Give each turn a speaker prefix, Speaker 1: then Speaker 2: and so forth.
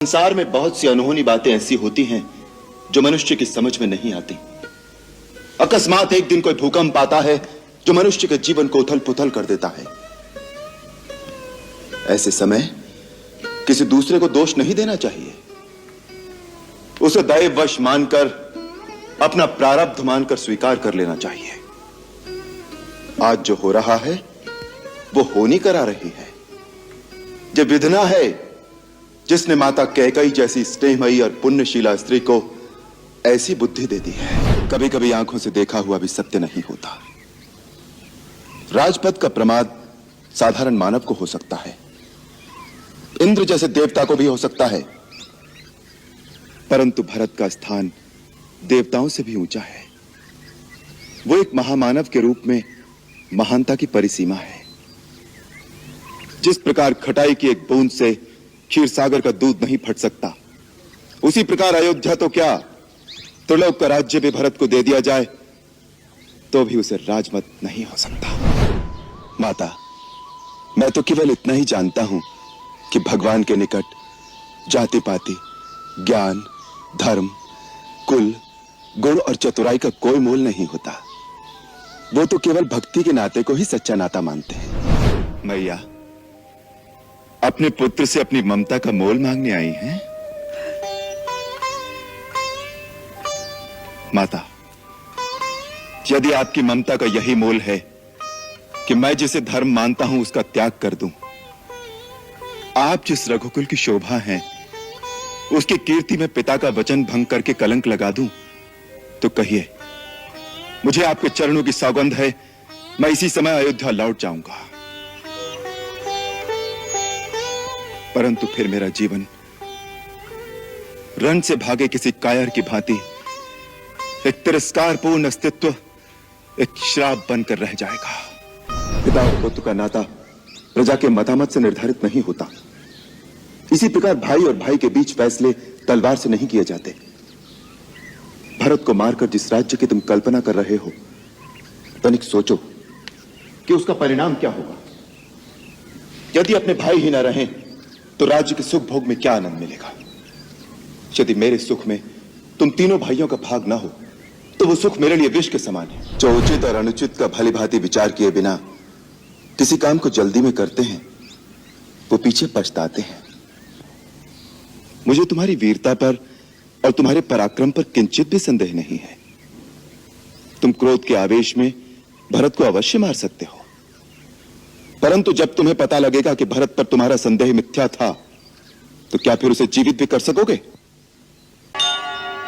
Speaker 1: संसार में बहुत सी अनहोनी बातें ऐसी होती हैं जो मनुष्य की समझ में नहीं आती। अकस्मात एक दिन कोई भूकंप आता है जो मनुष्य के जीवन को उथल पुथल कर देता है। ऐसे समय किसी दूसरे को दोष नहीं देना चाहिए, उसे दैववश मानकर, अपना प्रारब्ध मानकर स्वीकार कर लेना चाहिए। आज जो हो रहा है वो होनी करा रही है। जो विधना है जिसने माता कैकई जैसी स्नेहमयी और पुण्यशीला स्त्री को ऐसी बुद्धि दे दी है। कभी कभी आंखों से देखा हुआ भी सत्य नहीं होता। राजपद का प्रमाद साधारण मानव को हो सकता है, इंद्र जैसे देवता को भी हो सकता है, परंतु भरत का स्थान देवताओं से भी ऊंचा है। वो एक महामानव के रूप में महानता की परिसीमा है। जिस प्रकार खटाई की एक बूंद से क्षीर सागर का दूध नहीं फट सकता, उसी प्रकार अयोध्या तो क्या, त्रिलोक का राज्य भी भरत को दे दिया जाए तो भी उसे राजमत नहीं हो सकता। माता, मैं तो केवल इतना ही जानता हूं कि भगवान के निकट जाति पाति, ज्ञान, धर्म, कुल, गुण और चतुराई का कोई मोल नहीं होता। वो तो केवल भक्ति के नाते को ही सच्चा नाता मानते हैं। मैया, अपने पुत्र से अपनी ममता का मोल मांगने आई हैं? माता, यदि आपकी ममता का यही मोल है कि मैं जिसे धर्म मानता हूं उसका त्याग कर दूं, आप जिस रघुकुल की शोभा हैं उसकी कीर्ति में पिता का वचन भंग करके कलंक लगा दूं, तो कहिए, मुझे आपके चरणों की सौगंध है, मैं इसी समय अयोध्या लौट जाऊंगा। परंतु फिर मेरा जीवन रण से भागे किसी कायर की भांति एक तिरस्कारपूर्ण अस्तित्व, एक श्राप बनकर रह जाएगा। पिता और पुत्र का नाता प्रजा के मतामत से निर्धारित नहीं होता। इसी प्रकार भाई और भाई के बीच फैसले तलवार से नहीं किए जाते। भरत को मारकर जिस राज्य की तुम कल्पना कर रहे हो, तनिक सोचो कि उसका परिणाम क्या होगा। यदि अपने भाई ही न रहें तो राज्य के सुख भोग में क्या आनंद मिलेगा। यदि मेरे सुख में तुम तीनों भाइयों का भाग ना हो तो वो सुख मेरे लिए विष के समान है। जो उचित और अनुचित का भली भांति विचार किए बिना किसी काम को जल्दी में करते हैं वो पीछे पछताते हैं। मुझे तुम्हारी वीरता पर और तुम्हारे पराक्रम पर किंचित भी संदेह नहीं है। तुम क्रोध के आवेश में भरत को अवश्य मार सकते हो, परंतु जब तुम्हें पता लगेगा कि भरत पर तुम्हारा संदेह मिथ्या था, तो क्या फिर उसे जीवित भी कर सकोगे?